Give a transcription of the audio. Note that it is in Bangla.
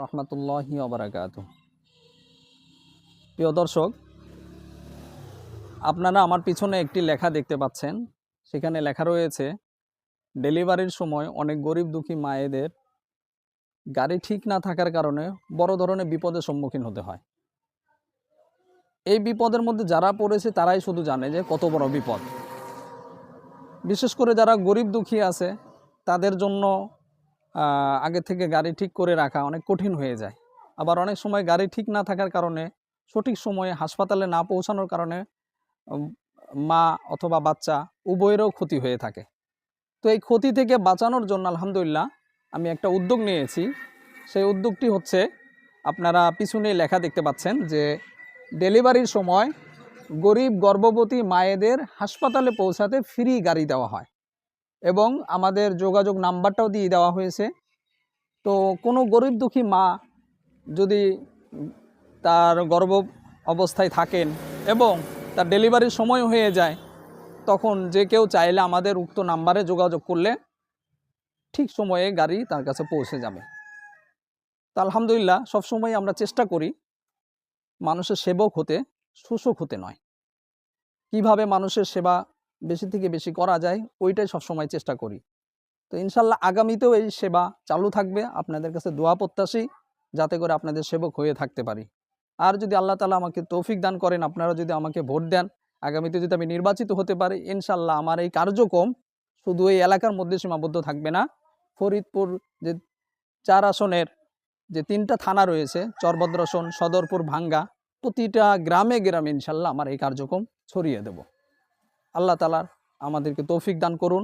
রহমতুল্লাহি ওয়া বারাকাতুহু। প্রিয় দর্শক, আপনারা আমার পিছনে একটি লেখা দেখতে পাচ্ছেন। সেখানে লেখা রয়েছে, ডেলিভারির সময় অনেক গরিব দুঃখী মায়েদের গাড়ি ঠিক না থাকার কারণে বড় ধরনের বিপদের সম্মুখীন হতে হয়। এই বিপদের মধ্যে যারা পড়েছে তারাই শুধু জানে যে কত বড় বিপদ। বিশেষ করে যারা গরিব দুঃখী আছে তাদের জন্য আগে থেকে গাড়ি ঠিক করে রাখা অনেক কঠিন হয়ে যায়। আবার অনেক সময় গাড়ি ঠিক না থাকার কারণে সঠিক সময়ে হাসপাতালে না পৌঁছানোর কারণে মা অথবা বাচ্চা উভয়েরও ক্ষতি হয়ে থাকে। তো এই ক্ষতি থেকে বাঁচানোর জন্য আলহামদুলিল্লাহ আমি একটা উদ্যোগ নিয়েছি। সেই উদ্যোগটি হচ্ছে, আপনারা পিছনে লেখা দেখতে পাচ্ছেন যে ডেলিভারির সময় গরিব গর্ভবতী মায়েদের হাসপাতালে পৌঁছাতে ফ্রি গাড়ি দেওয়া হয় এবং আমাদের যোগাযোগ নাম্বারটাও দিয়ে দেওয়া হয়েছে। তো কোনো গরিব দুঃখী মা যদি তার গর্ভ অবস্থায় থাকেন এবং তার ডেলিভারির সময় হয়ে যায়, তখন যে কেউ চাইলে আমাদের উক্ত নাম্বারে যোগাযোগ করলে ঠিক সময়ে গাড়ি তার কাছে পৌঁছে যাবে। তা আলহামদুলিল্লাহ সবসময় আমরা চেষ্টা করি মানুষের সেবক হতে, শোষক হতে নয়। কিভাবে মানুষের সেবা বেশি থেকে বেশি করা যায় ওইটাই সবসময় চেষ্টা করি। তো ইনশাল্লাহ আগামীতেও এই সেবা চালু থাকবে। আপনাদের কাছে দোয়া প্রত্যাশী, যাতে করে আপনাদের সেবক হয়ে থাকতে পারি। আর যদি আল্লাহ তাআলা আমাকে তৌফিক দান করেন, আপনারা যদি আমাকে ভোট দেন, আগামীতে যদি আমি নির্বাচিত হতে পারি, ইনশাল্লাহ আমার এই কার্যক্রম শুধু এই এলাকার মধ্যে সীমাবদ্ধ থাকবে না। ফরিদপুর যে 4 আসনের যে 3টা থানা রয়েছে, চরভদ্রাসন, সদরপুর, ভাঙ্গা, প্রতিটা গ্রামে গ্রামে ইনশাল্লাহ আমার এই কার্যক্রম ছড়িয়ে দেব। আল্লাহ তাআলা আমাদেরকে তৌফিক দান করুন।